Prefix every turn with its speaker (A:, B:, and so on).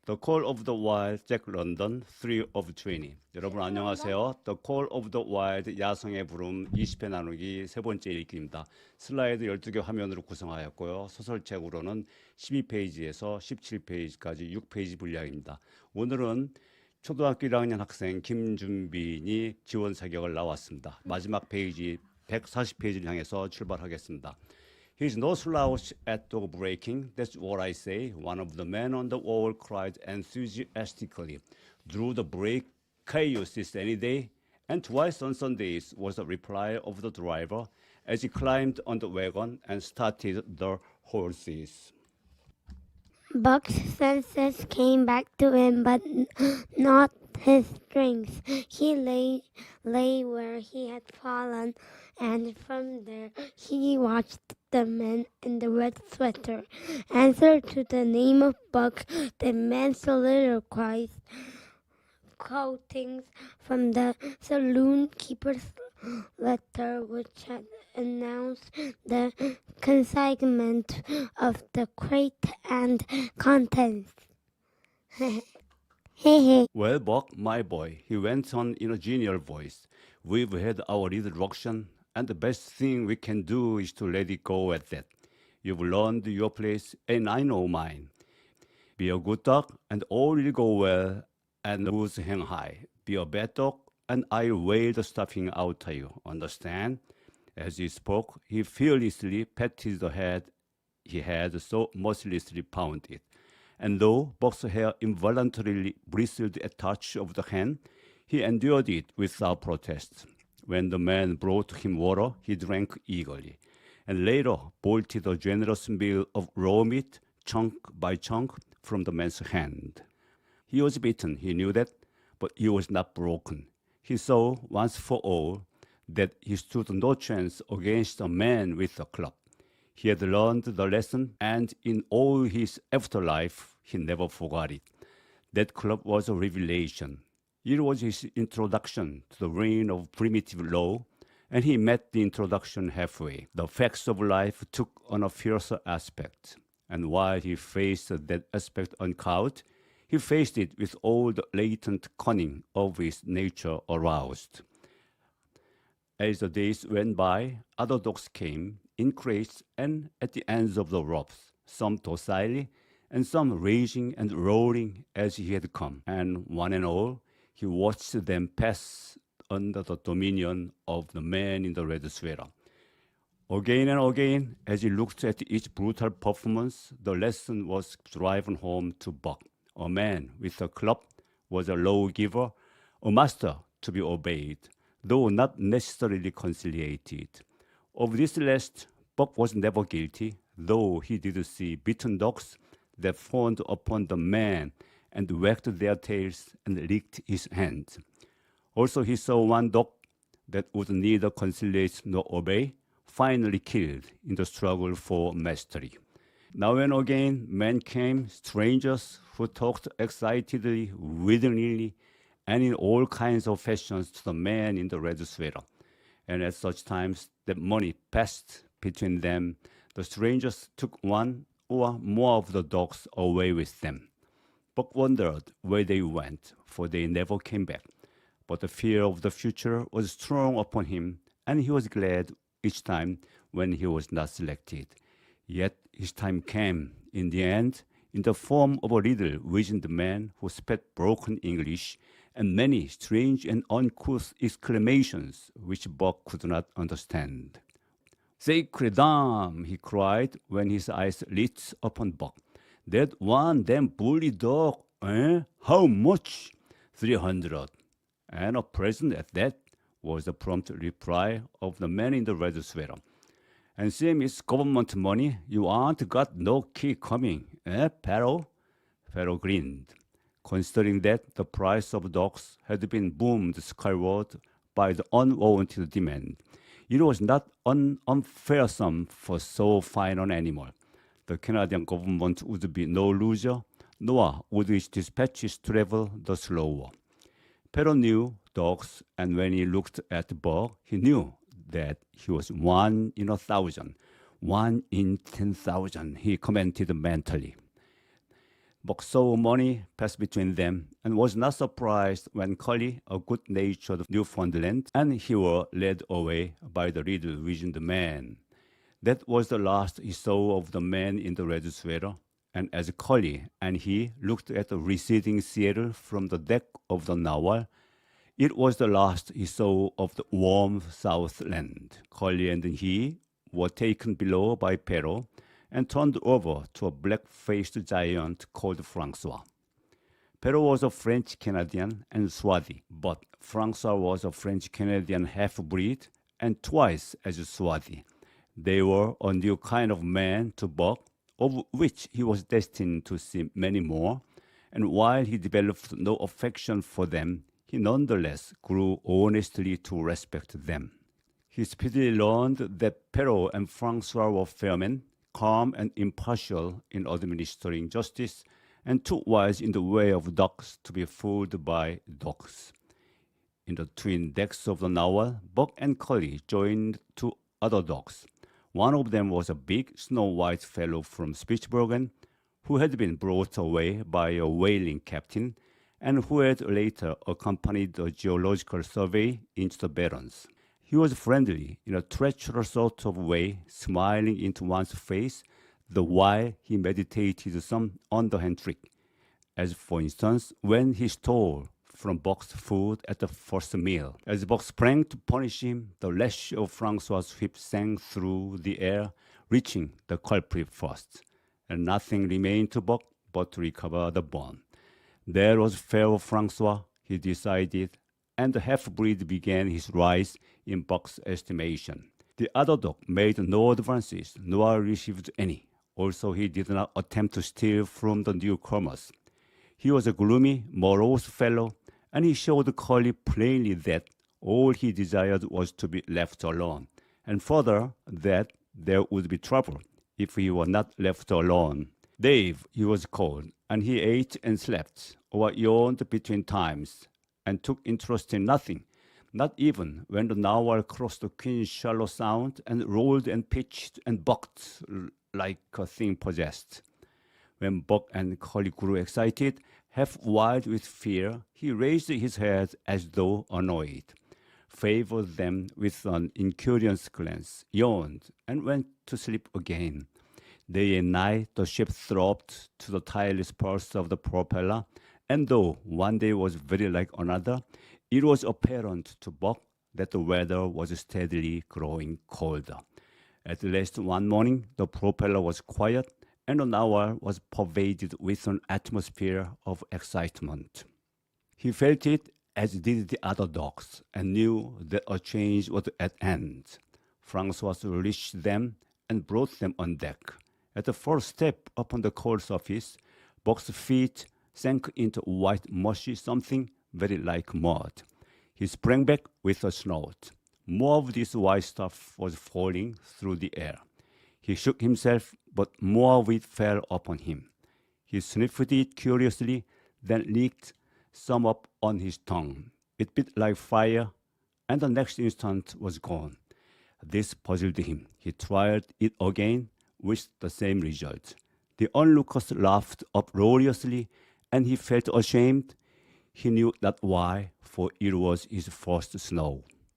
A: The Call of the Wild, 잭 런던, 3 of 20. 여러분 안녕하세요. The Call of the Wild, 야성의 부름 20회 나누기 세 번째 읽기입니다. 슬라이드 12개 화면으로 구성하였고요. 소설책으로는 12페이지에서 17페이지까지 6페이지 분량입니다. 오늘은 초등학교 1학년 학생 김준빈이 지원 사격을 나왔습니다. 마지막 페이지 140페이지를 향해서 출발하겠습니다. He's no slouch at dog breaking, that's what I say, one of the men on the wall cried enthusiastically. Drew the break, chaos is any day, and twice on Sundays was the reply of the driver as he climbed on the wagon and started the horses.
B: Buck's senses came back to him, but not his strength. He lay where he had fallen, and from there he watched the man in the red sweater answer to the name of Buck. The man soliloquized, quoting from the saloon keeper's letter, which had announced the consignment of the crate and contents.
A: Well, Buck, my boy, he went on in a genial voice, we've had our little ruction, and the best thing we can do is to let it go at that. You've learned your place, and I know mine. Be a good dog, and all will go well, and the woods hang high. Be a bad dog, and I'll weigh the stuffing out of you. Understand? As he spoke, he fearlessly patted the head he had so mercilessly pounded. And though Buck's hair involuntarily bristled at touch of the hand, he endured it without protest. When the man brought him water, he drank eagerly, and later bolted a generous meal of raw meat, chunk by chunk, from the man's hand. He was beaten, he knew that, but he was not broken. He saw once for all that he stood no chance against a man with a club. He had learned the lesson, and in all his afterlife, he never forgot it. That club was a revelation. It was his introduction to the reign of primitive law, and he met the introduction halfway. The facts of life took on a fiercer aspect, and while he faced that aspect uncowed, he faced it with all the latent cunning of his nature aroused. As the days went by, other dogs came, in crates and at the ends of the ropes, some docilely, and some raging and roaring as he had come, and one and all, he watched them pass under the dominion of the man in the red sweater. Again and again, as he looked at each brutal performance, the lesson was driven home to Buck. A man with a club was a lawgiver, a master to be obeyed, though not necessarily conciliated. Of this last, Buck was never guilty, though he did see beaten dogs that fawned upon the man and wagged their tails and licked his hands. Also he saw one dog that would neither conciliate nor obey, finally killed in the struggle for mastery. Now and again, men came, strangers who talked excitedly, witheringly, and in all kinds of fashions to the man in the red sweater. And at such times that money passed between them, the strangers took one or more of the dogs away with them. Buck wondered where they went, for they never came back. But the fear of the future was strong upon him, and he was glad each time when he was not selected. Yet his time came, in the end, in the form of a little wizened man who spat broken English and many strange and uncouth exclamations which Buck could not understand. "Sacred dam!" he cried when his eyes lit upon Buck. "That one damn bully dog, eh? How much?" 300. "And a present at that," was the prompt reply of the man in the red sweater. "And same is government money. You ain't got no key coming, eh, Pharaoh?" Pharaoh grinned, considering that the price of dogs had been boomed skyward by the unwarranted demand. It was not an unfair sum for so fine an animal. The Canadian government would be no loser, nor would its dispatches travel the slower. Pharaoh knew dogs, and when he looked at Buck, he knew that he was 1 in 1,000, 1 in 10,000, he commented mentally. Buck saw money pass between them and was not surprised when Collie, a good-natured Newfoundland, and he were led away by the little wizened man. That was the last he saw of the man in the red sweater, and as Collie and he looked at the receding Seattle from the deck of the narwhal, it was the last he saw of the warm Southland. Collie and he were taken below by Perrault and turned over to a black-faced giant called Francois. Perrault was a French-Canadian and swarthy, but Francois was a French-Canadian half-breed and twice as swarthy. They were a new kind of man to Buck, of which he was destined to see many more, and while he developed no affection for them, he nonetheless grew honestly to respect them. He speedily learned that Perrault and Francois were fair men, calm and impartial in administering justice, and too wise in the way of ducks to be fooled by dogs. In the twin decks of the narwhal, Buck and Collie joined two other dogs. One of them was a big, snow-white fellow from Spitzbergen, who had been brought away by a whaling captain, and who had later accompanied the geological survey into the Barrens. He was friendly in a treacherous sort of way, smiling into one's face the while he meditated some underhand trick, as for instance when he stole from Buck's food at the first meal. As Buck sprang to punish him, the lash of Francois' whip sang through the air, reaching the culprit first, and nothing remained to Buck but to recover the bone. There was fair Francois, he decided, and the half-breed began his rise in Buck's estimation. The other dog made no advances, nor received any. Also, he did not attempt to steal from the newcomers. He was a gloomy, morose fellow, and he showed Collie plainly that all he desired was to be left alone, and further, that there would be trouble if he were not left alone. Dave, he was called, and he ate and slept, or yawned between times, and took interest in nothing, not even when the narwhal crossed the Queen's Shallow Sound and rolled and pitched and bucked like a thing possessed. When Buck and Collie grew excited, half wild with fear, he raised his head as though annoyed, favored them with an incurious glance, yawned, and went to sleep again. Day and night the ship throbbed to the tireless pulse of the propeller, and though one day was very like another, it was apparent to Buck that the weather was steadily growing colder. At last one morning, the propeller was quiet, and the narwhal was pervaded with an atmosphere of excitement. He felt it, as did the other dogs, and knew that a change was at hand. Francois reached them and brought them on deck. At the first step upon the cold surface, Buck's feet sank into white mushy something very like mud. He sprang back with a snort. More of this white stuff was falling through the air. He shook himself, but more of it fell upon him. He sniffed it curiously, then licked some up on his tongue. It bit like fire, and the next instant was gone. This puzzled him. He tried it again, with the same result. The onlookers laughed uproariously, and he felt ashamed. He knew not why, for it was his first snow.